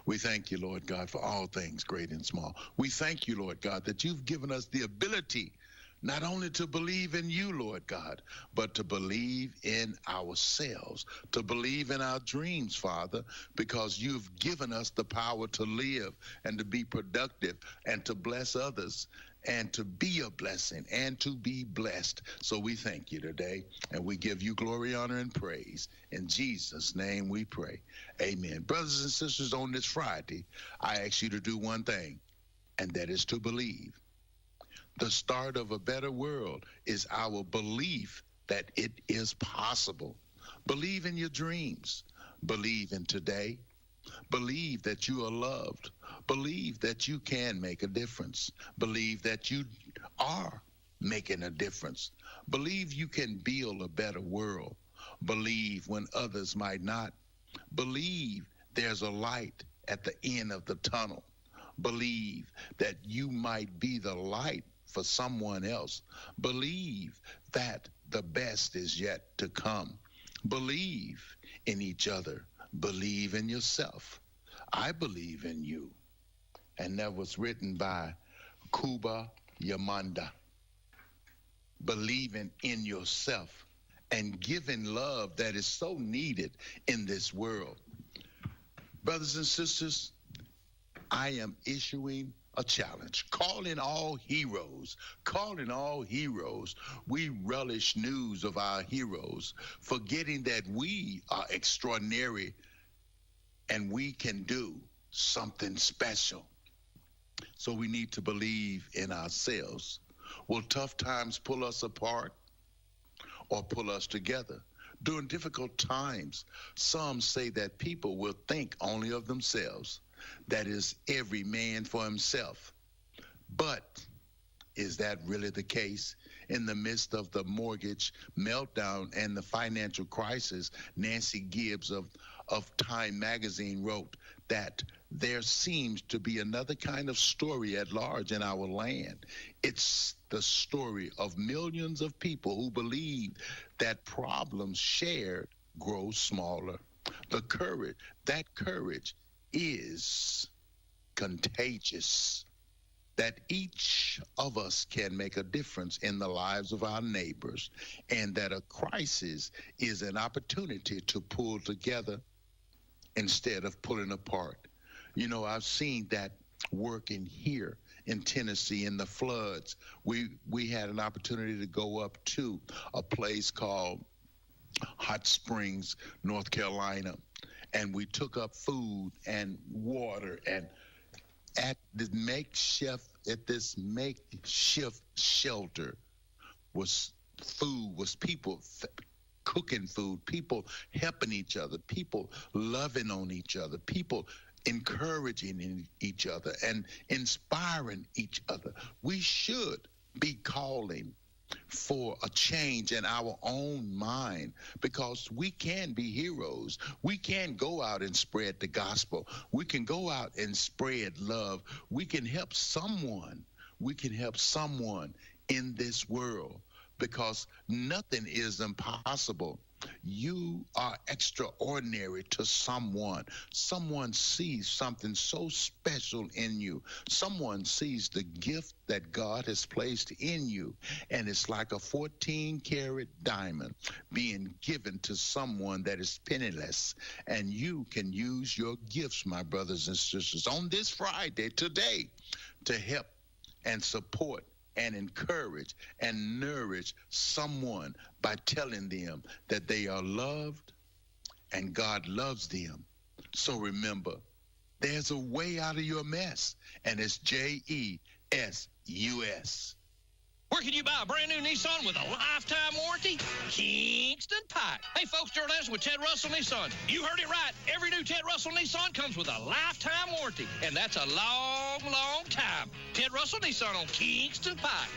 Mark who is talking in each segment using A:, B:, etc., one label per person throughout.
A: We thank you, Lord God, for all things great and small. We thank you, Lord God, that you've given us the ability not only to believe in you, Lord God, but to believe in ourselves, to believe in our dreams, Father, because you've given us the power to live and to be productive and to bless others and to be a blessing and to be blessed. So we thank you today, and we give you glory, honor, and praise. In Jesus' name we pray. Amen. Brothers and sisters, on this Friday, I ask you to do one thing, and that is to believe. The start of a better world is our belief that it is possible. Believe in your dreams. Believe in today. Believe that you are loved. Believe that you can make a difference. Believe that you are making a difference. Believe you can build a better world. Believe when others might not. Believe there's a light at the end of the tunnel. Believe that you might be the light for someone else. Believe that the best is yet to come. Believe in each other. Believe in yourself. I believe in you. And that was written by Kuba Yamanda. Believing in yourself and giving love that is so needed in this world. Brothers and sisters, I am issuing a challenge, calling all heroes. We relish news of our heroes, forgetting that we are extraordinary and we can do something special. So we need to believe in ourselves. Will tough times pull us apart or pull us together? During difficult times, some say that people will think only of themselves. That is, every man for himself. But is that really the case? In the midst of the mortgage meltdown and the financial crisis, Nancy Gibbs of Time magazine wrote that there seems to be another kind of story at large in our land. It's the story of millions of people who believe that problems shared grow smaller. That courage is contagious, that each of us can make a difference in the lives of our neighbors, and that a crisis is an opportunity to pull together instead of pulling apart. You know, I've seen that working here in Tennessee in the floods. We had an opportunity to go up to a place called Hot Springs, North Carolina, and we took up food and water, and at this makeshift shelter was people cooking food, people helping each other, people loving on each other, people encouraging each other and inspiring each other. We should be calling for a change in our own mind, because we can be heroes. We can go out and spread the gospel. We can go out and spread love. We can help someone. We can help someone in this world, because nothing is impossible. You are extraordinary to someone. Someone sees something so special in you. Someone sees the gift that God has placed in you, and it's like a 14-karat diamond being given to someone that is penniless. And you can use your gifts, my brothers and sisters, on this Friday, today, to help and support and encourage and nourish someone by telling them that they are loved and God loves them. So remember, there's a way out of your mess, and it's JESUS.
B: Where can you buy a brand new Nissan with a lifetime warranty? Kingston Pike. Hey folks, Gerald Anderson with Ted Russell Nissan. You heard it right. Every new Ted Russell Nissan comes with a lifetime warranty, and that's a long, long time. Ted Russell Nissan on Kingston Pike.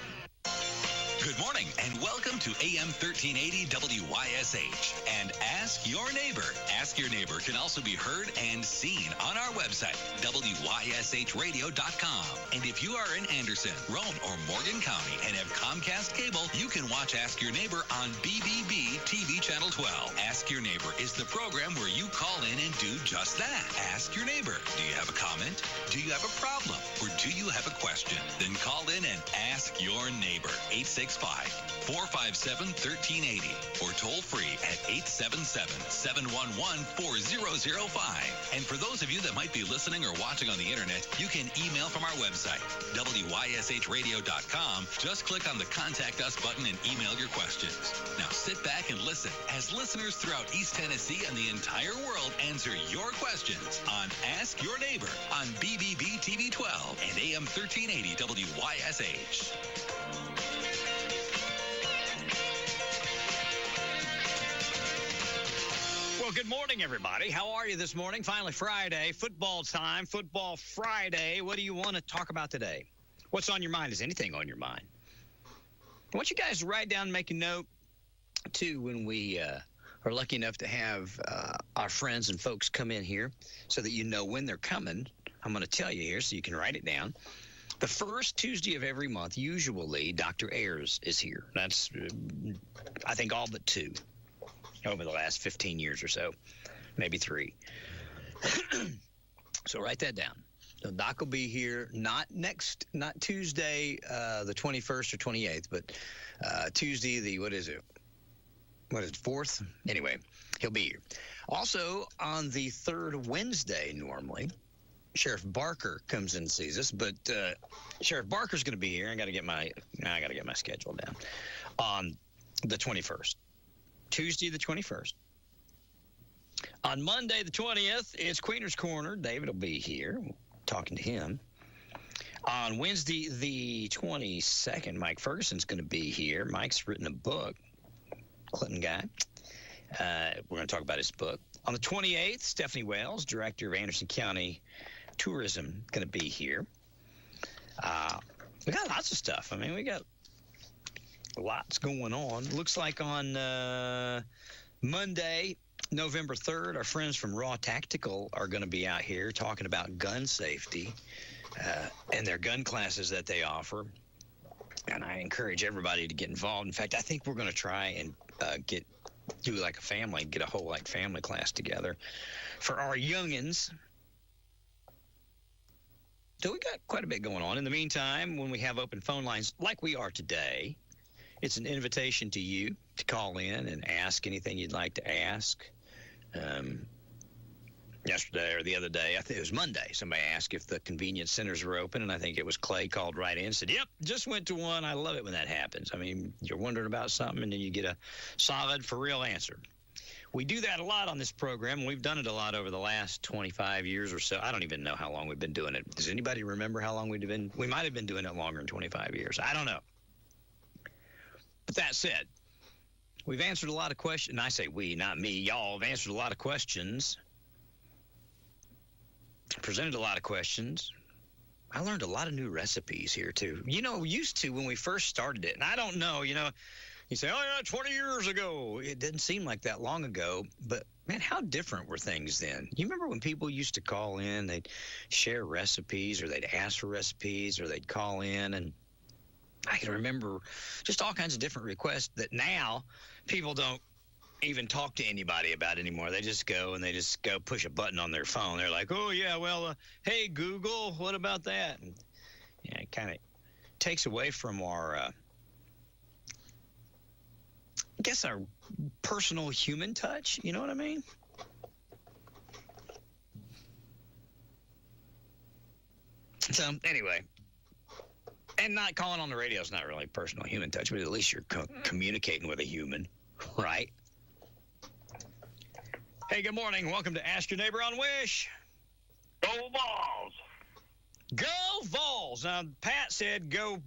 C: Good morning and welcome to AM 1380 WYSH and Ask Your Neighbor. Ask Your Neighbor can also be heard and seen on our website, WYSHradio.com. And if you are in Anderson, Roane, or Morgan County and have Comcast cable, you can watch Ask Your Neighbor on BBB TV Channel 12. Ask Your Neighbor is the program where you call in and do just that. Ask your neighbor. Do you have a comment? Do you have a problem? Or do you have a question? Then call in and ask your neighbor. 865-457-1380 or toll free at 877-711-4005. And for those of you that might be listening or watching on the internet, you can email from our website, WYSHradio.com. Just click on the Contact Us button and email your questions. Now sit back and listen as listeners throughout East Tennessee and the entire world answer your questions on Ask Your Neighbor on BBB TV 12 and AM 1380 WYSH.
D: Well, good morning, everybody. How are you this morning? Finally, Friday, football time, Football Friday. What do you want to talk about today? What's on your mind? Is anything on your mind? I want you guys to write down and make a note, too, when we are lucky enough to have our friends and folks come in here so that you know when they're coming. I'm going to tell you here so you can write it down. The first Tuesday of every month, usually, Dr. Ayers is here. That's, I think, all but two over the last 15 years or so, maybe 3. So write that down. So Doc will be here, not Tuesday, the 21st or 28th, but Tuesday, the, what is it, 4th? Anyway, he'll be here. Also, on the third Wednesday, normally, Sheriff Barker comes in and sees us, but Sheriff Barker's going to be here. I got to get my schedule down on the 21st. Tuesday, the 21st. On Monday, the 20th, it's Queener's Corner. David will be here, talking to him. On Wednesday, the 22nd, Mike Ferguson's going to be here. Mike's written a book, Clinton guy. We're going to talk about his book. On the 28th, Stephanie Wells, director of Anderson County Tourism, going to be here. We got lots of stuff. I mean, we got lots going on. Looks like on Monday, November 3rd, our friends from Raw Tactical are going to be out here talking about gun safety and their gun classes that they offer. And I encourage everybody to get involved. In fact, I think we're going to try and do like a family, get a whole like family class together for our youngins. So we got quite a bit going on. In the meantime, when we have open phone lines like we are today, it's an invitation to you to call in and ask anything you'd like to ask. Yesterday or the other day, I think it was Monday, somebody asked if the convenience centers were open, and I think it was Clay called right in and said, yep, just went to one. I love it when that happens. I mean, you're wondering about something, and then you get a solid, for real answer. We do that a lot on this program. We've done it a lot over the last 25 years or so. I don't even know how long we've been doing it. Does anybody remember how long we've been? We might have been doing it longer than 25 years. I don't know. But that said, we've answered a lot of questions. And I say we, not me. Y'all have answered a lot of questions. Presented a lot of questions. I learned a lot of new recipes here, too. You know, used to when we first started it, and I don't know, you know, you say, oh, yeah, 20 years ago. It didn't seem like that long ago, but, man, how different were things then? You remember when people used to call in, they'd share recipes, or they'd ask for recipes, or they'd call in, and I can remember just all kinds of different requests that now people don't even talk to anybody about anymore. They just go push a button on their phone. They're like, oh, yeah, well, hey, Google, what about that? And, yeah, it kind of takes away from our, I guess, our personal human touch. You know what I mean? So, anyway. And not calling on the radio is not really personal human touch, but at least you're communicating with a human, right? Hey, good morning. Welcome to Ask Your Neighbor on WYSH.
E: Go Vols!
D: Go Vols! Now, Pat said go,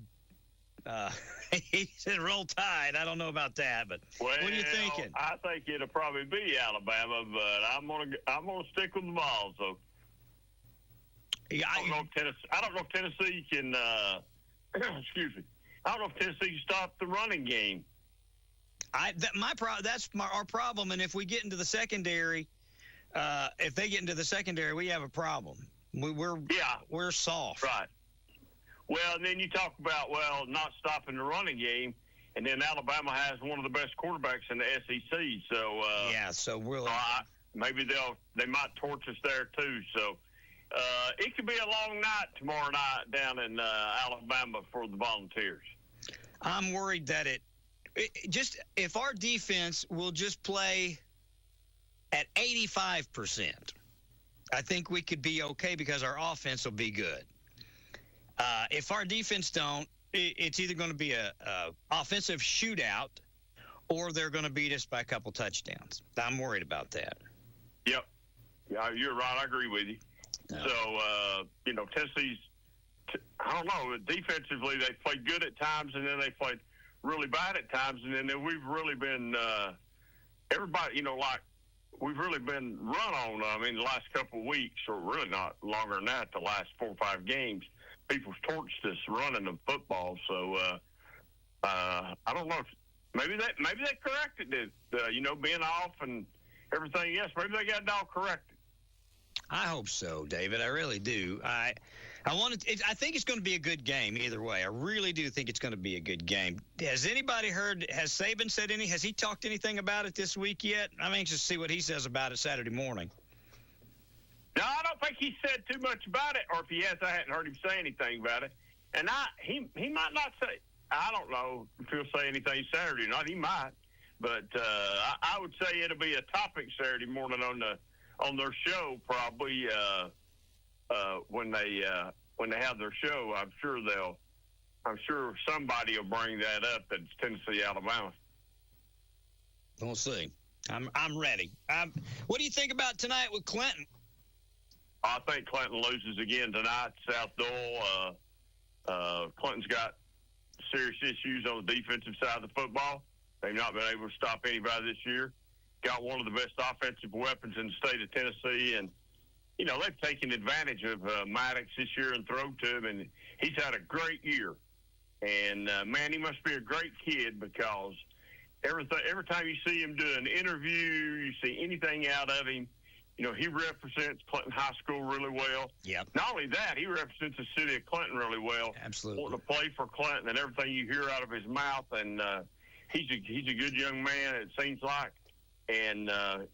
D: he said roll Tide. I don't know about that, but
E: well,
D: what are you thinking?
E: I think it'll probably be Alabama, but I'm gonna stick with the Vols, though.
D: Yeah,
E: I don't know if Tennessee can excuse me. I don't know if Tennessee stopped the running game.
D: Our problem. And if we get into the secondary, if they get into the secondary, we have a problem. We're soft.
E: Right. Well, and then you talk about, not stopping the running game, and then Alabama has one of the best quarterbacks in the SEC. So maybe they might torch us there too. So it could be a long night tomorrow night down in Alabama for the Volunteers.
D: I'm worried that if our defense will just play at 85%, I think we could be okay because our offense will be good. If our defense don't, it's either going to be a offensive shootout or they're going to beat us by a couple touchdowns. I'm worried about that.
E: Yep. Yeah, you're right. I agree with you. No. So, Tennessee's, I don't know, defensively they played good at times and then they played really bad at times. And then we've really been, everybody, we've really been run on, the last couple of weeks, or really not longer than that, the last 4 or 5 games. People's torched us running the football, so I don't know if maybe they corrected it. Being off and everything else, maybe they got it all corrected.
D: I hope so, David. I really do. I think it's going to be a good game either way. I really do think it's going to be a good game. Has anybody heard? Has Saban said any? Has he talked anything about it this week yet? I'm anxious to see what he says about it Saturday morning.
E: No, I don't think he said too much about it, or if he has, I hadn't heard him say anything about it. And he might not say. I don't know if he'll say anything Saturday or not. He might, but I would say it'll be a topic Saturday morning on their show probably when they have their show. I'm sure somebody will bring that up. That's Tennessee, Alabama.
D: We'll see. I'm ready. What do you think about tonight with Clinton?
E: I think Clinton loses again tonight. South Dole. Clinton's got serious issues on the defensive side of the football. They've not been able to stop anybody this year. Got one of the best offensive weapons in the state of Tennessee, and they've taken advantage of Maddox this year and thrown to him, and he's had a great year. And man, he must be a great kid because every time you see him do an interview, you see anything out of him. He represents Clinton High School really well.
D: Yep.
E: Not only that, he represents the city of Clinton really well.
D: Absolutely.
E: Wanting to play for Clinton and everything you hear out of his mouth. And he's a good young man, it seems like. And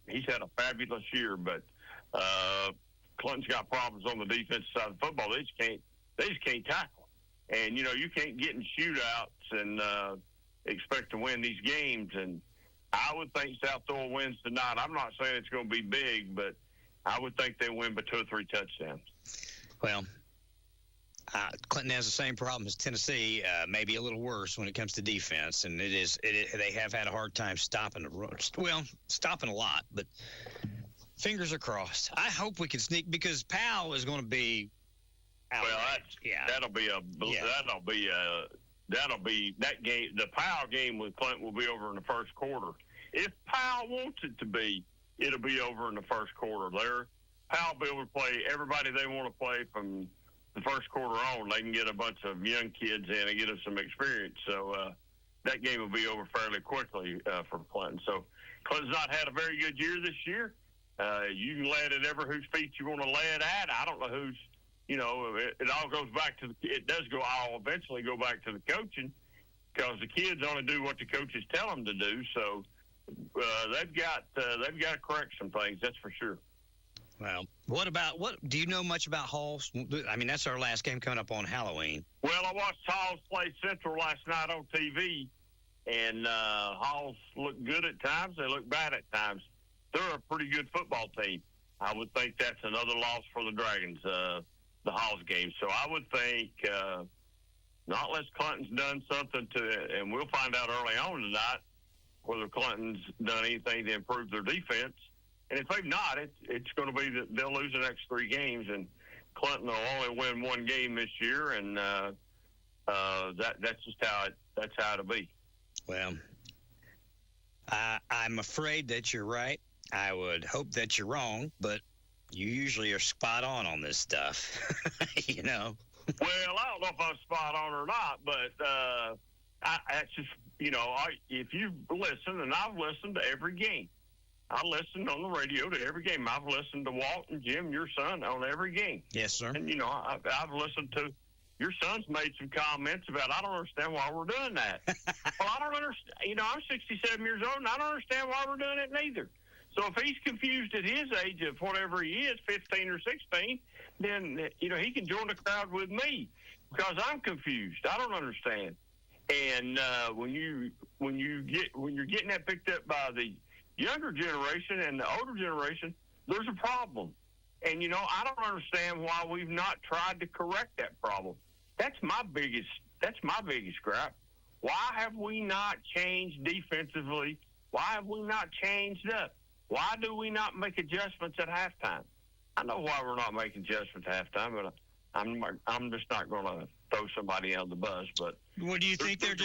E: he's had a fabulous year. But Clinton's got problems on the defensive side of the football. They just can't tackle. And, you can't get in shootouts and expect to win these games. And I would think South Dole wins tonight. I'm not saying it's going to be big, but I would think they win by 2 or 3 touchdowns.
D: Well, Clinton has the same problem as Tennessee, maybe a little worse when it comes to defense, and they have had a hard time stopping the run. Well, stopping a lot, but fingers are crossed. I hope we can sneak because Powell is going to be out.
E: Well, that'll be that game. The Powell game with Clinton will be over in the first quarter. If Powell wants it to be, it'll be over in the first quarter. Powell will be able to play everybody they want to play from the first quarter on. They can get a bunch of young kids in and get them some experience. So that game will be over fairly quickly for Clinton. So Clinton's not had a very good year this year. You can lay it at whose feet you want to lay it at. I don't know who's. It all goes back to I'll eventually go back to the coaching because the kids only do what the coaches tell them to do. So they've got to correct some things. That's for sure.
D: Well, what do you know much about Halls? I mean, that's our last game coming up on Halloween.
E: Well, I watched Halls play Central last night on TV, and Halls look good at times. They look bad at times. They're a pretty good football team. I would think that's another loss for the Dragons. The Halls game. So I would think not unless Clinton's done something and we'll find out early on tonight whether Clinton's done anything to improve their defense. And if they've not, it's going to be that they'll lose the next 3 games, and Clinton will only win 1 game this year, and that's just how it'll be.
D: Well, I'm afraid that you're right. I would hope that you're wrong, but you usually are spot on this stuff,
E: Well, I don't know if I'm spot on or not, but that's just, if you listen, and I've listened to every game. I listened on the radio to every game. I've listened to Walt and Jim, your son, on every game.
D: Yes, sir.
E: And, I've listened to your son's made some comments about, I don't understand why we're doing that. Well, I don't understand. I'm 67 years old, and I don't understand why we're doing it neither. So if he's confused at his age of whatever he is, 15 or 16, then, he can join the crowd with me because I'm confused. I don't understand. And when you're getting that picked up by the younger generation and the older generation, there's a problem. And, I don't understand why we've not tried to correct that problem. That's my biggest gripe. Why have we not changed defensively? Why have we not changed up? Why do we not make adjustments at halftime? I know why we're not making adjustments at halftime, but I'm just not going to throw somebody under the bus. But
D: well, do you think they're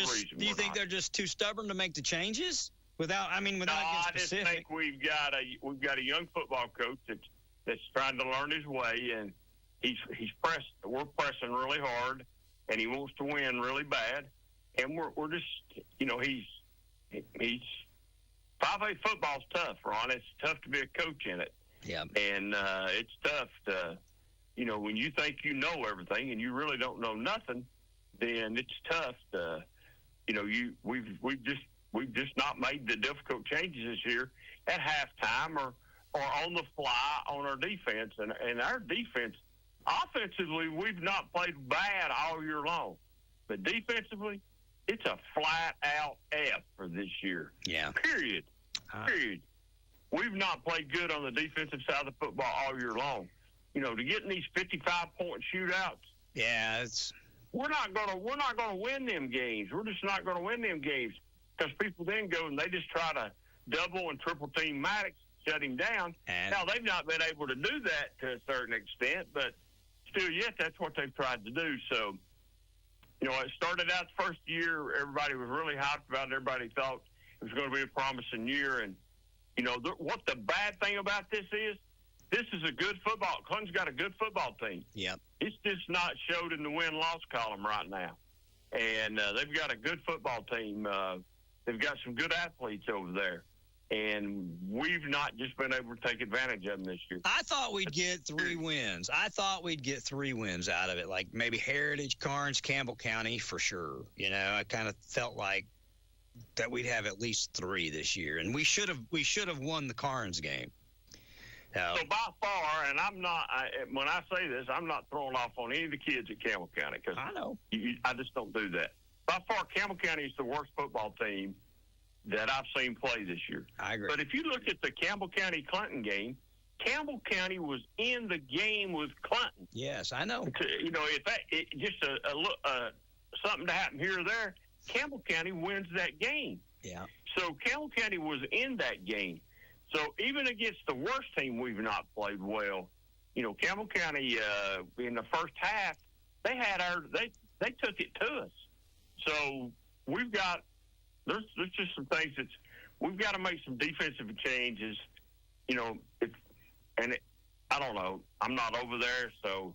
D: just too stubborn to make the changes without getting specific?
E: I just think we've got a young football coach that's trying to learn his way, and we're pressing really hard, and he wants to win really bad, and we're just he's 5A football's tough, Ron. It's tough to be a coach in it.
D: Yeah.
E: And it's tough to, when you think you know everything and you really don't know nothing, then it's tough to, we've just not made the difficult changes this year at halftime or on the fly on our defense. And our defense, offensively, we've not played bad all year long. But defensively, it's a flat-out F for this year.
D: Yeah.
E: Period. We've not played good on the defensive side of the football all year long. To get in these 55-point shootouts.
D: Yeah,
E: we're not gonna win them games. We're just not gonna win them games because people then go and they just try to double and triple team Maddox, shut him down. Now they've not been able to do that to a certain extent, but still, yet that's what they've tried to do. So, it started out the first year, everybody was really hyped about it. Everybody thought it was going to be a promising year. And, what the bad thing about this is a good football. Clemson's got a good football team.
D: Yep.
E: It's just not showed in the win-loss column right now. And they've got a good football team. They've got some good athletes over there. And we've not just been able to take advantage of them this year.
D: I thought we'd get 3 wins. Out of it, like maybe Heritage, Karns, Campbell County for sure. I kind of felt like that we'd have at least 3 this year, and we should have won the Karns game.
E: So by far, and when I say this, I'm not throwing off on any of the kids at Campbell County because
D: I know
E: I just don't do that. By far, Campbell County is the worst football team that I've seen play this year.
D: I agree.
E: But if you look at the Campbell County-Clinton game, Campbell County was in the game with Clinton.
D: Yes, I know.
E: Something to happen here or there, Campbell County wins that game.
D: Yeah.
E: So Campbell County was in that game. So even against the worst team, we've not played well. Campbell County in the first half, they took it to us. So there's just some things we've got to make some defensive changes. I don't know. I'm not over there, so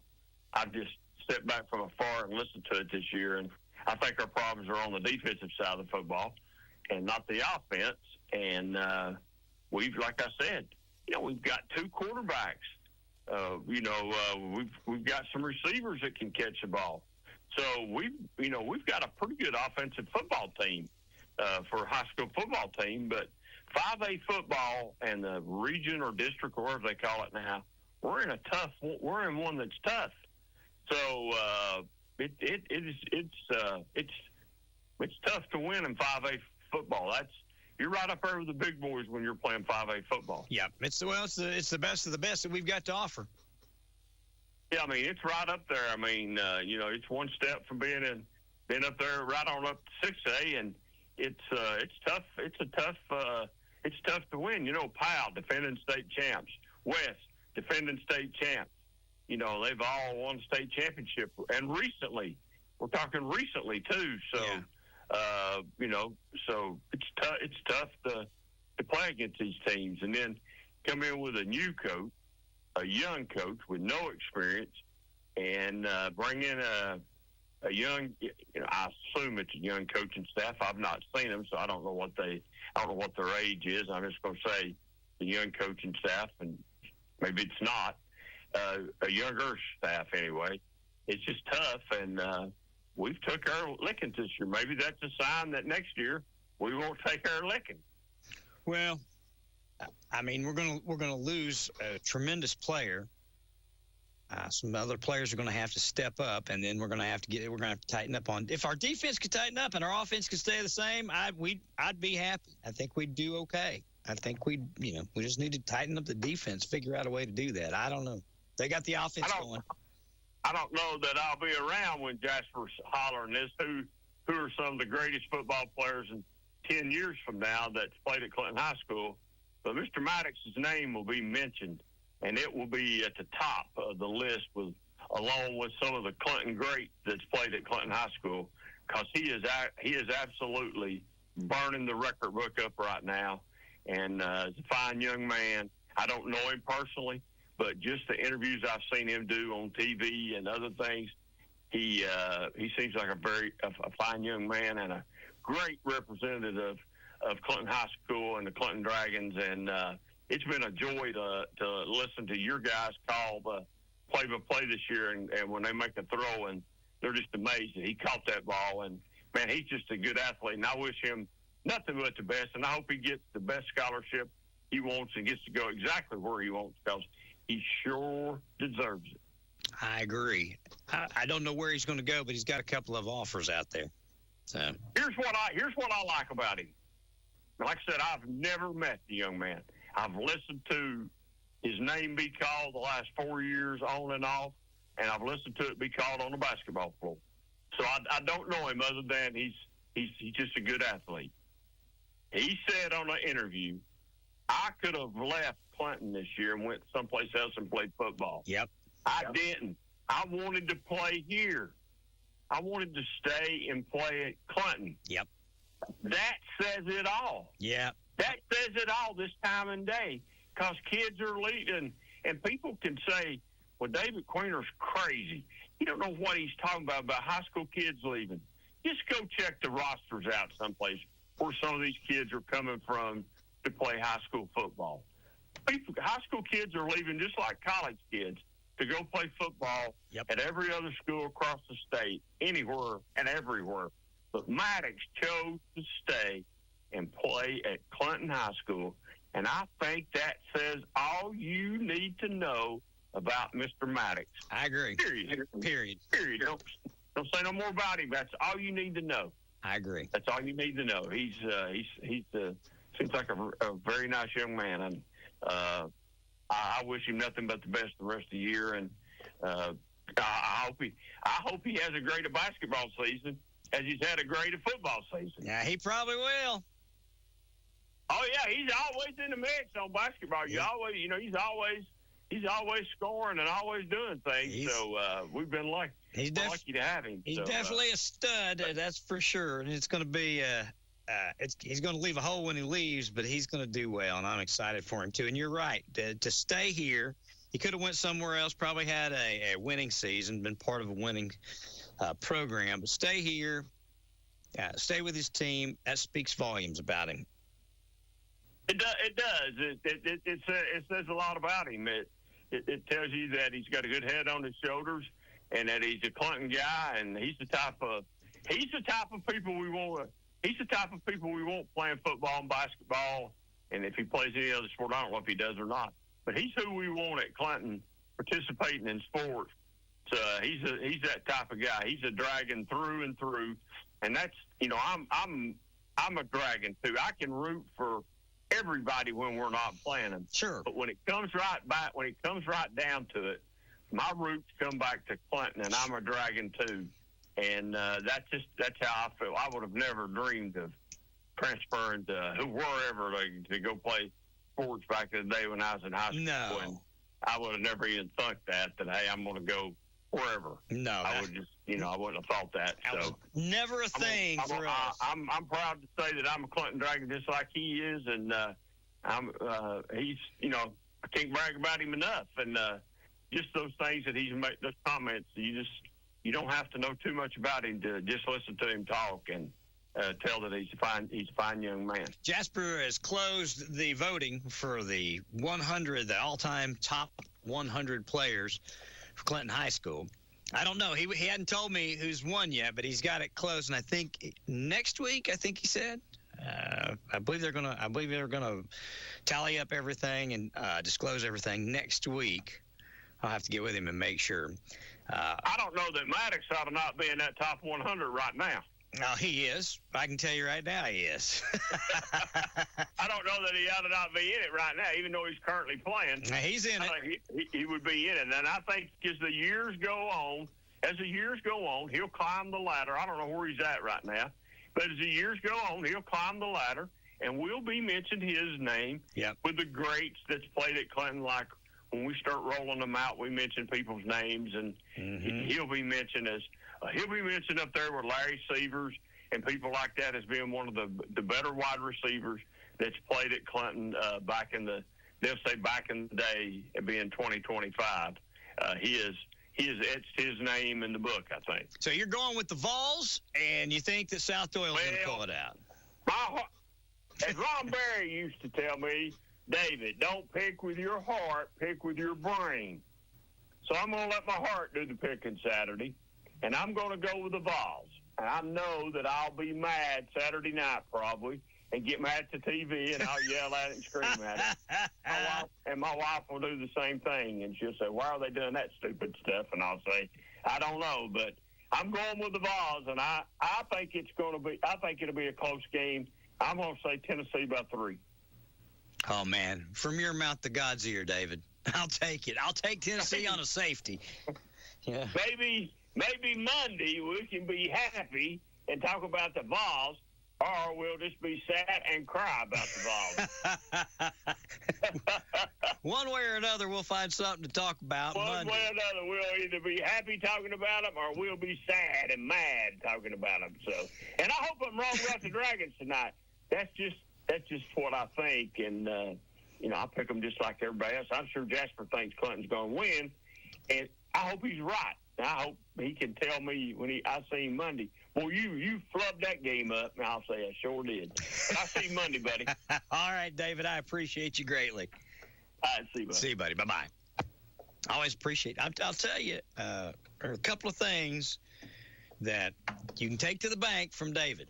E: I just stepped back from afar and listened to it this year. And I think our problems are on the defensive side of the football and not the offense. And like I said, we've got 2 quarterbacks. We've got some receivers that can catch the ball. So we've got a pretty good offensive football team for a high school football team. But 5A football and the region or district or whatever they call it now, we're in one that's tough. So it's tough to win in 5A football. You're right up there with the big boys when you're playing 5A football.
D: Yeah, it's the best of the best that we've got to offer.
E: Yeah, it's right up there. It's one step from being up there right on up to 6A, and it's tough. It's tough to win. Powell, defending state champs. WYSH, defending state champs. They've all won state championship, and recently, we're talking recently too. So, so it's tough to play against these teams, and then come in with a new coach, a young coach with no experience, and bring in a young, I assume it's a young coaching staff. I've not seen them, so I don't know what their age is. I'm just going to say the young coaching staff, and maybe it's not a younger staff anyway. It's just tough, and we've took our lickings this year. Maybe that's a sign that next year we won't take our licking.
D: Well, I mean, we're gonna lose a tremendous player. Some other players are going to have to step up, and then we're going to have to tighten up on. If our defense could tighten up and our offense could stay the same, I'd be happy. I think we'd do okay. I think we just need to tighten up the defense, figure out a way to do that. I don't know. They got the offense going.
E: I don't know that I'll be around when Jasper's hollering this. Who are some of the greatest football players in 10 years from now that's played at Clinton High School? But Mr. Maddox's name will be mentioned, and it will be at the top of the list along with some of the Clinton greats that's played at Clinton High School, because he is absolutely burning the record book up right now, and is a fine young man. I don't know him personally, but just the interviews I've seen him do on TV and other things, he seems like a fine young man and a great representative of Clinton High School and the Clinton Dragons, and it's been a joy to listen to your guys call the play-by-play this year, and when they make a throw, and they're just amazing. He caught that ball, and, man, he's just a good athlete, and I wish him nothing but the best, and I hope he gets the best scholarship he wants and gets to go exactly where he wants, because he sure deserves it.
D: I agree. I don't know where he's going to go, but he's got a couple of offers out there. So
E: here's what I like about him. Like I said, I've never met the young man. I've listened to his name be called the last 4 years on and off, and I've listened to it be called on the basketball floor. So I don't know him other than he's just a good athlete. He said on an interview, I could have left Clinton this year and went someplace else and played football.
D: Yep.
E: I didn't. I wanted to play here. I wanted to stay and play at Clinton.
D: Yep.
E: That says it all.
D: Yeah.
E: That says it all this time and day, because kids are leaving, and people can say, well, David Queener's crazy. He don't know what he's talking about high school kids leaving. Just go check the rosters out someplace where some of these kids are coming from to play high school football. High school kids are leaving just like college kids to go play football at every other school across the state, anywhere and everywhere. But Maddox chose to stay and play at Clinton High School, and I think that says all you need to know about Mr. Maddox.
D: I agree.
E: Period. Don't say no more about him. That's all you need to know.
D: I agree.
E: That's all you need to know. He's seems like a very nice young man, and I wish him nothing but the best the rest of the year. And I hope he has a great basketball season as he's had a great football season.
D: Yeah, he probably will.
E: Oh yeah, he's always in the mix on basketball. You always, he's always scoring and always doing things. So we've been lucky to have him.
D: He's definitely a stud, that's for sure. And it's going to be he's going to leave a hole when he leaves, but he's going to do well, and I'm excited for him too. And you're right, to stay here, he could have went somewhere else, probably had a winning season, been part of a winning program, but stay here, stay with his team. That speaks volumes about him.
E: It does. It says a lot about him. It tells you that he's got a good head on his shoulders, and that he's a Clinton guy, and he's the type of people we want. He's the type of people we want playing football and basketball, and if he plays any other sport, I don't know if he does or not. But he's who we want at Clinton participating in sports. So he's that type of guy. He's a Dragon through and through, and that's I'm a Dragon too. I can root for everybody when we're not playing them.
D: Sure.
E: But when it comes right down to it, my roots come back to Clinton, and I'm a Dragon too. And that's how I feel. I would have never dreamed of transferring to wherever to go play sports back in the day when I was in high school.
D: No.
E: And I would have never even thought that hey, I'm going to go wherever.
D: No.
E: I would just, I wouldn't have thought that. So
D: never a thing for us.
E: I'm proud to say that I'm a Clinton Dragon just like he is, and he's, I can't brag about him enough. And just those things that he's made, those comments, you don't have to know too much about him to just listen to him talk and tell that he's a fine young man.
D: Jasper has closed the voting for the all-time top 100 players for Clinton High School. I don't know. He hadn't told me who's won yet, but he's got it closed, and I think next week, I think he said. I believe they're gonna tally up everything and disclose everything next week. I'll have to get with him and make sure.
E: I don't know that Maddox ought to not be in that top 100 right now.
D: No, he is. I can tell you right now he is.
E: I don't know that he ought to not be in it right now, even though he's currently playing.
D: He's in it.
E: He would be in it. And I think as the years go on, he'll climb the ladder. I don't know where he's at right now. But as the years go on, he'll climb the ladder, and we'll be mentioning his name with the greats that's played at Clinton. Like when we start rolling them out, we mention people's names, and he'll be mentioned up there with Larry Severs and people like that as being one of the better wide receivers that's played at Clinton back in the day, being 2025. He has etched his name in the book, I think.
D: So you're going with the Vols, and you think that South Doyle's going to pull it out?
E: As Ron Berry used to tell me, David, don't pick with your heart, pick with your brain. So I'm going to let my heart do the picking Saturday, and I'm going to go with the Vols. And I know that I'll be mad Saturday night probably, and get mad at the TV, and I'll yell at it and scream at it. My wife will do the same thing, and she'll say, why are they doing that stupid stuff? And I'll say, I don't know, but I'm going with the Vols, and I think it'll be a close game. I'm going to say Tennessee by 3.
D: Oh, man. From your mouth to God's ear, David. I'll take it. I'll take Tennessee on a safety. Yeah.
E: Maybe Monday we can be happy and talk about the Vols, or we'll just be sad and cry about the Vols.
D: One way or another, we'll find something to talk about Monday.
E: One way or another, we'll either be happy talking about them, or we'll be sad and mad talking about them. So, and I hope I'm wrong about the Dragons tonight. That's just what I think, and I pick them just like everybody else. I'm sure Jasper thinks Clinton's going to win, and I hope he's right. I hope he can tell me when I see him Monday, well, you flubbed that game up, and I'll say I sure did. But I'll see you Monday, buddy.
D: All right, David, I appreciate you greatly.
E: All right, see you, buddy.
D: See you, buddy. Bye-bye. I always appreciate it. I'll tell you, there are a couple of things that you can take to the bank from David,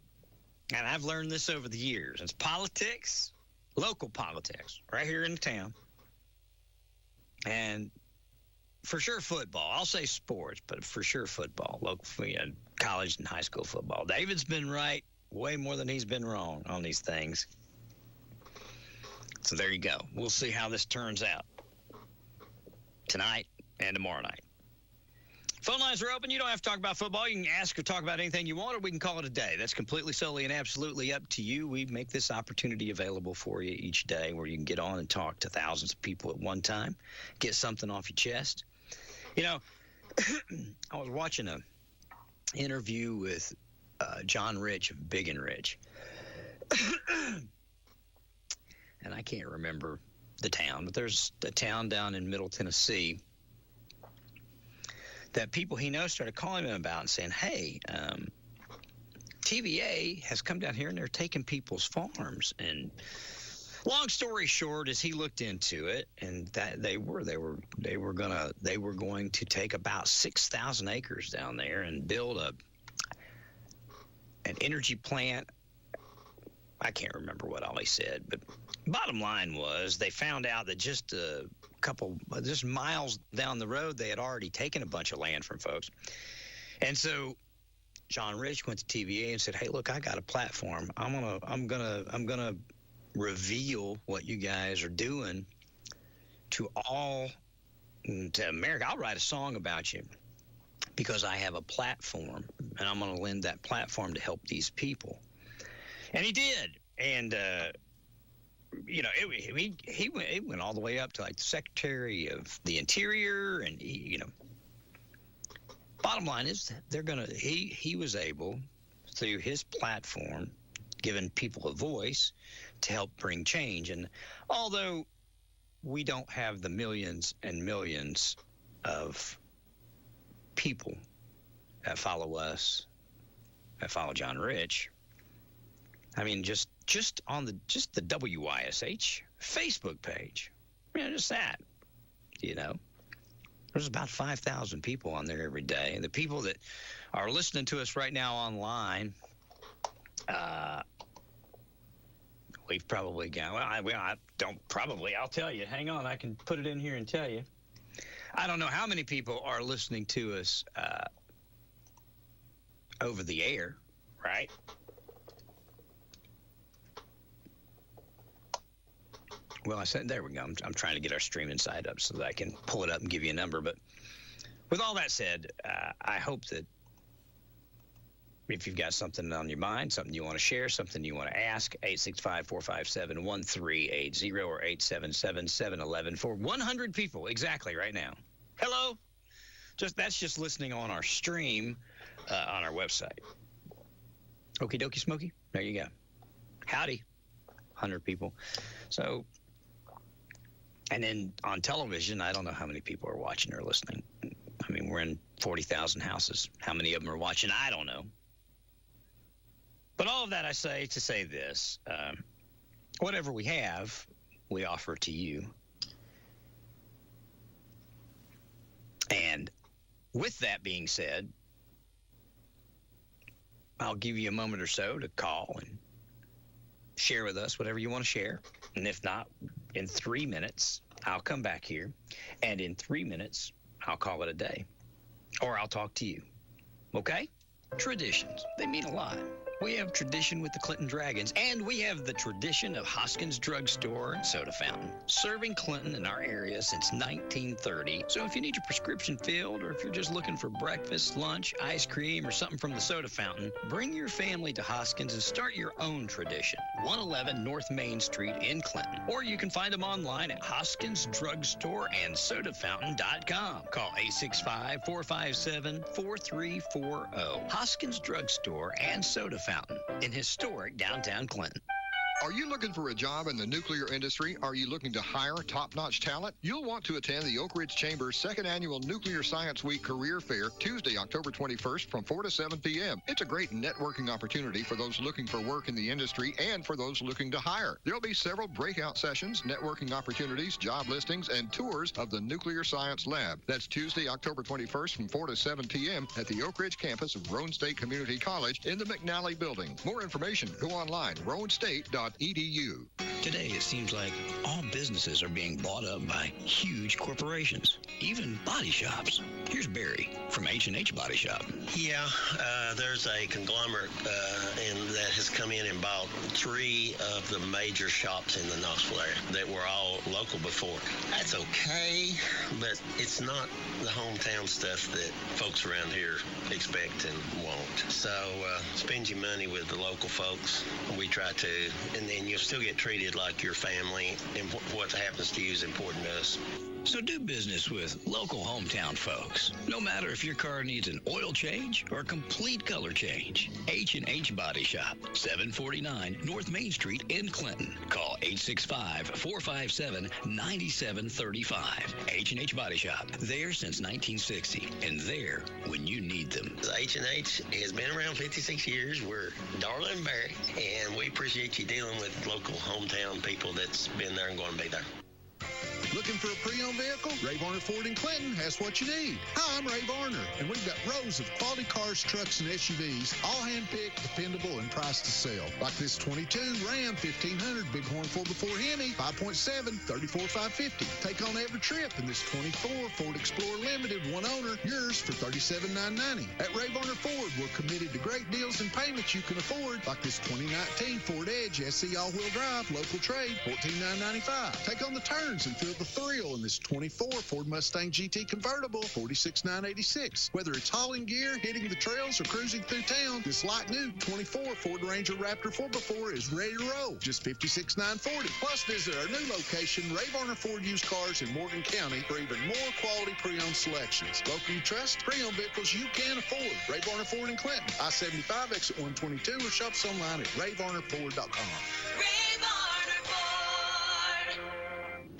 D: and I've learned this over the years. It's politics, local politics, right here in the town, and for sure football. I'll say sports, but for sure football, local, college and high school football. David's been right way more than he's been wrong on these things. So there you go. We'll see how this turns out tonight and tomorrow night. Phone lines are open. You don't have to talk about football. You can ask or talk about anything you want, or we can call it a day. That's completely, solely, and absolutely up to you. We make this opportunity available for you each day where you can get on and talk to thousands of people at one time, get something off your chest. I was watching an interview with John Rich of Big and Rich. And I can't remember the town, but there's a town down in Middle Tennessee that people he knows started calling him about and saying, hey, TVA has come down here and they're taking people's farms. And long story short is he looked into it, and that they were going to take about 6,000 acres down there and build an energy plant. I can't remember what all he said, but bottom line was they found out that just miles down the road, they had already taken a bunch of land from folks. And so John Rich went to TVA and said, hey, look, I got a platform. I'm gonna reveal what you guys are doing to America. I'll write a song about you because I have a platform, and I'm going to lend that platform to help these people. And he did. And, he went all the way up to like the Secretary of the Interior. And, bottom line is he was able, through his platform, giving people a voice to help bring change. And although we don't have the millions and millions of people that follow us, that follow John Rich. I mean, just on the WYSH Facebook page. Just that. There's about 5,000 people on there every day. And the people that are listening to us right now online, we've probably got, I'll tell you. Hang on, I can put it in here and tell you. I don't know how many people are listening to us over the air, right? Well, I said, there we go. I'm trying to get our streaming side up so that I can pull it up and give you a number. But with all that said, I hope that if you've got something on your mind, something you want to share, something you want to ask, 865-457-1380 or 877-711 for 100 people exactly right now. Hello. That's just listening on our stream on our website. Okie dokie smoky. There you go. Howdy. 100 people. So, and then on television, I don't know how many people are watching or listening. I mean, we're in 40,000 houses. How many of them are watching? I don't know. But all of that I say to say this. Whatever we have, we offer to you. And with that being said, I'll give you a moment or so to call and share with us whatever you want to share. And if not, in 3 minutes, I'll come back here. And in 3 minutes, I'll call it a day. Or I'll talk to you. Okay? Traditions. They mean a lot. We have tradition with the Clinton Dragons, and we have the tradition of Hoskins Drug Store and Soda Fountain, serving Clinton in our area since 1930. So if you need your prescription filled, or if you're just looking for breakfast, lunch, ice cream, or something from the Soda Fountain, bring your family to Hoskins and start your own tradition. 111 North Main Street in Clinton. Or you can find them online at HoskinsDrugStoreAndSodaFountain.com. Call 865-457-4340. Hoskins Drug Store and Soda Fountain in historic downtown Clinton.
F: Are you looking for a job in the nuclear industry? Are you looking to hire top-notch talent? You'll want to attend the Oak Ridge Chamber's second annual Nuclear Science Week Career Fair, Tuesday, October 21st from 4 to 7 p.m. It's a great networking opportunity for those looking for work in the industry and for those looking to hire. There'll be several breakout sessions, networking opportunities, job listings, and tours of the Nuclear Science Lab. That's Tuesday, October 21st from 4 to 7 p.m. at the Oak Ridge campus of Roane State Community College in the McNally Building. More information, go online, roanstate.edu.
D: Today, it seems like all businesses are being bought up by huge corporations, even body shops. Here's Barry from H&H Body Shop.
G: Yeah, there's a conglomerate that has come in and bought 3 of the major shops in the Knoxville area that were all local before. That's okay, but it's not the hometown stuff that folks around here expect and want. So spend your money with the local folks. We try to, and then you'll still get treated like your family, and what happens to you is important to us.
D: So do business with local hometown folks. No matter if your car needs an oil change or a complete color change. H&H Body Shop, 749 North Main Street in Clinton. Call 865-457-9735. H&H Body Shop, there since 1960, and there when you need them.
G: H&H has been around 56 years. We're Darla and Barry, and we appreciate you dealing with local hometown people that's been there and going to be there.
H: Looking for a pre-owned vehicle? Ray Varner Ford in Clinton has what you need. Hi, I'm Ray Varner, and we've got rows of quality cars, trucks, and SUVs, all hand-picked, dependable, and priced to sell. Like this 22 Ram 1500 Bighorn 4x4 Hemi, 5.7, $34,550. Take on every trip in this 24 Ford Explorer Limited, one owner, yours for $37,990. At Ray Varner Ford, we're committed to great deals and payments you can afford, like this 2019 Ford Edge SE all-wheel drive, local trade, $14,995. Take on the turns and feel the thrill in this 24 Ford Mustang GT convertible, $46,986. Whether it's hauling gear, hitting the trails, or cruising through town, this light new 24 Ford Ranger Raptor 4x4 is ready to roll. Just $56,940. Plus, visit our new location, Ray Varner Ford Used Cars in Morgan County, for even more quality pre-owned selections. Local you trust, pre-owned vehicles you can afford. Ray Varner Ford in Clinton, I-75 exit 122, or shop us online at rayvarnerford.com.
I: Ray Varner Ford.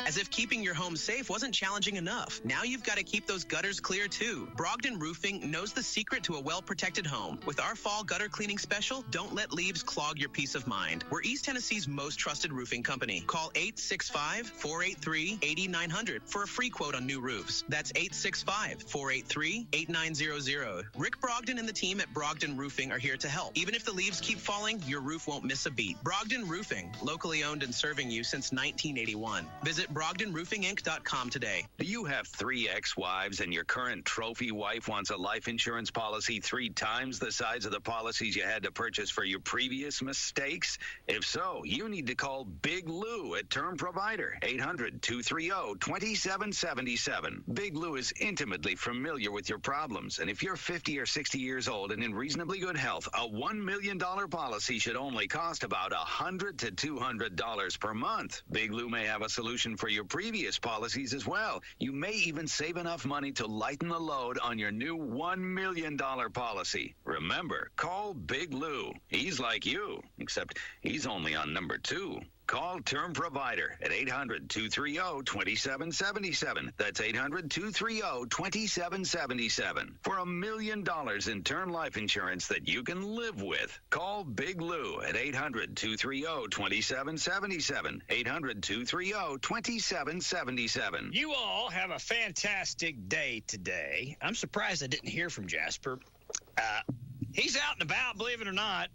I: As if keeping your home safe wasn't challenging enough, now you've got to keep those gutters clear too. Brogdon Roofing knows the secret to a well-protected home. With our fall gutter cleaning special, don't let leaves clog your peace of mind. We're East Tennessee's most trusted roofing company. Call 865-483-8900 for a free quote on new roofs. That's 865-483-8900. Rick Brogdon and the team at Brogdon Roofing are here to help. Even if the leaves keep falling, your roof won't miss a beat. Brogdon Roofing, locally owned and serving you since 1981. Visit BrogdonRoofingInc.com today.
C: Do you have 3 ex-wives and your current trophy wife wants a life insurance policy 3 times the size of the policies you had to purchase for your previous mistakes? If so, you need to call Big Lou at Term Provider, 800-230-2777. Big Lou is intimately familiar with your problems, and if you're 50 or 60 years old and in reasonably good health, a $1 million policy should only cost about $100 to $200 per month. Big Lou may have a solution for your previous policies as well. You may even save enough money to lighten the load on your new $1 million policy. Remember, call Big Lou. He's like you, except he's only on number 2. Call Term Provider at 800-230-2777. That's 800-230-2777 for $1 million in term life insurance that you can live with. Call Big Lou at 800-230-2777. 800-230-2777.
D: You all have a fantastic day today. I'm surprised I didn't hear from Jasper. He's out and about, believe it or not.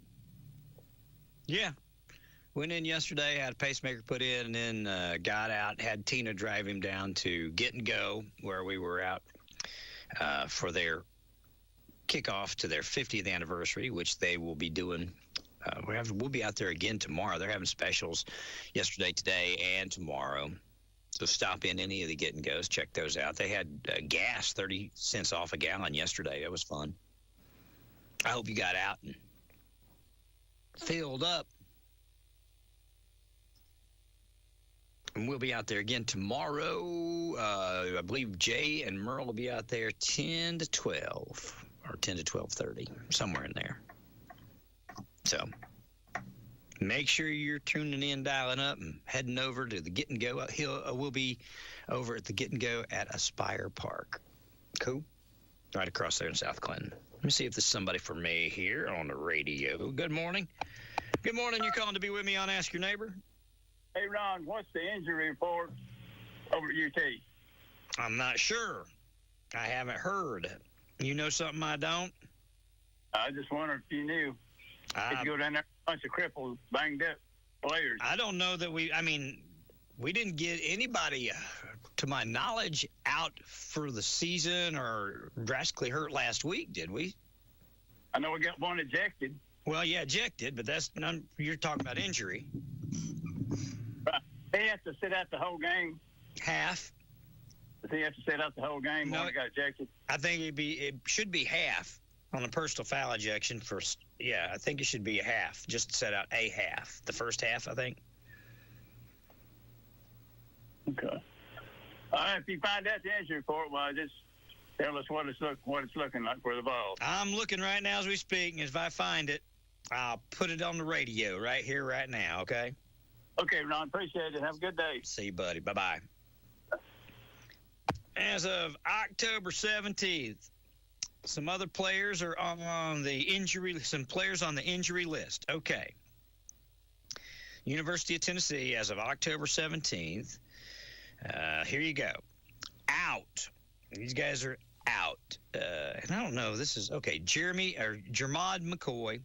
D: Yeah. Went in yesterday, had a pacemaker put in, and then got out, had Tina drive him down to Get and Go, where we were out for their kickoff to their 50th anniversary, which they will be doing. We'll be out there again tomorrow. They're having specials yesterday, today, and tomorrow. So stop in any of the Get and Goes, check those out. They had gas, 30 cents off a gallon yesterday. That was fun. I hope you got out and filled up. And we'll be out there again tomorrow. I believe Jay and Merle will be out there 10 to 12 or 10 to 12:30, somewhere in there. So make sure you're tuning in, dialing up, and heading over to the Get and Go. We'll be over at the Get and Go at Aspire Park. Cool? Right across there in South Clinton. Let me see if there's somebody for me here on the radio. Good morning. Good morning. You're calling to be with me on Ask Your Neighbor.
E: Hey, Ron, what's the injury report over at UT?
D: I'm not sure. I haven't heard. You know something I don't?
E: I just wondered if you knew. If you go down there, a bunch of crippled, banged up players.
D: I don't know that we didn't get anybody, to my knowledge, out for the season or drastically hurt last week, did we?
E: I know we got one ejected.
D: Well, yeah, ejected, but you're talking about injury.
E: He has to sit out the whole game.
D: Half.
E: Does he have to sit out the whole game when he got ejected?
D: I think it should be half on a personal foul ejection first. Yeah, I think it should be a half. Just set out a half. The first half, I think.
E: Okay. All right, if you find out the injury report, well, just tell us what it's looking like for the ball.
D: I'm looking right now as we speak, and if I find it, I'll put it on the radio right here, right now, okay?
E: Okay, Ron, appreciate it. Have a good day.
D: See you, buddy. Bye-bye. As of October 17th, some other players are on the injury list. Okay. University of Tennessee, as of October 17th, here you go. Out. These guys are out. And I don't know. This is, okay, Jermod McCoy.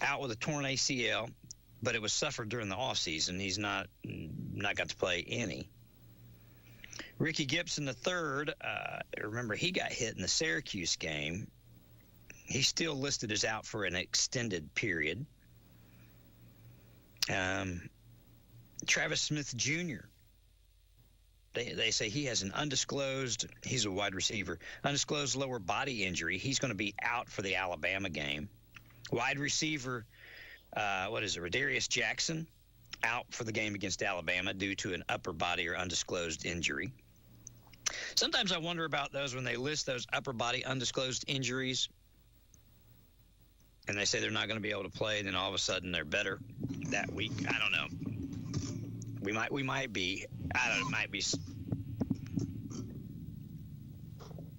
D: Out with a torn ACL, but it was suffered during the offseason. He's not got to play any. Ricky Gibson III, remember, he got hit in the Syracuse game. He's still listed as out for an extended period. Travis Smith Jr., they say he has an he's a wide receiver, undisclosed lower body injury. He's going to be out for the Alabama game. Wide receiver, Rodarius Jackson, out for the game against Alabama due to an upper body or undisclosed injury. Sometimes I wonder about those when they list those upper body undisclosed injuries. and they say they're not going to be able to play, then all of a sudden they're better that week. I don't know. We might be. I don't know.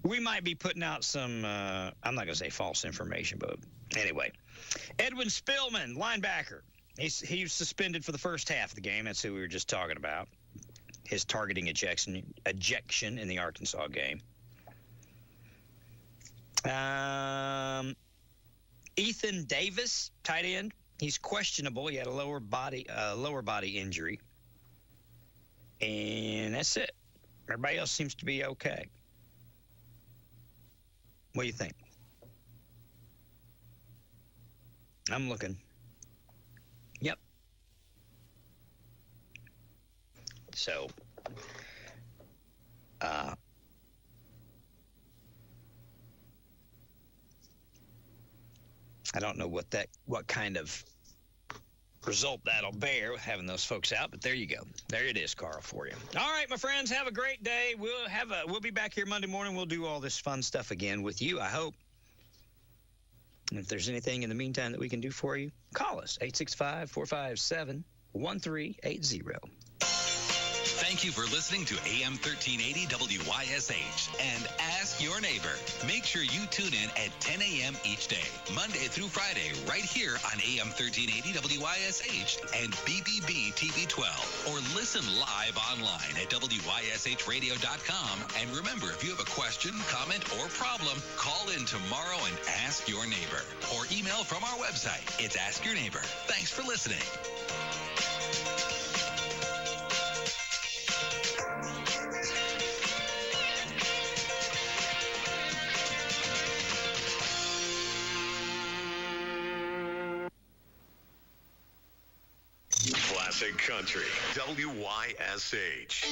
D: We might be putting out some. I'm not going to say false information, but anyway, Edwin Spillman, linebacker. He was suspended for the first half of the game. That's who we were just talking about. His targeting ejection in the Arkansas game. Ethan Davis, tight end. He's questionable. He had a lower body injury, and that's it. Everybody else seems to be okay. What do you think? I'm looking. Yep. So, I don't know what kind of result that'll bear with having those folks out, but there you go. There it is, Carl, for you. All right, my friends, have a great day. We'll be back here Monday morning. We'll do all this fun stuff again with you, I hope. And if there's anything in the meantime that we can do for you, call us, 865-457-1380.
C: Thank you for listening to AM 1380 WYSH and Ask Your Neighbor. Make sure you tune in at 10 a.m. each day, Monday through Friday, right here on AM 1380 WYSH and BBB TV 12. Or listen live online at WYSHradio.com. And remember, if you have a question, comment, or problem, call in tomorrow and ask your neighbor. Or email from our website. It's Ask Your Neighbor. Thanks for listening.
J: Classic Country, WYSH.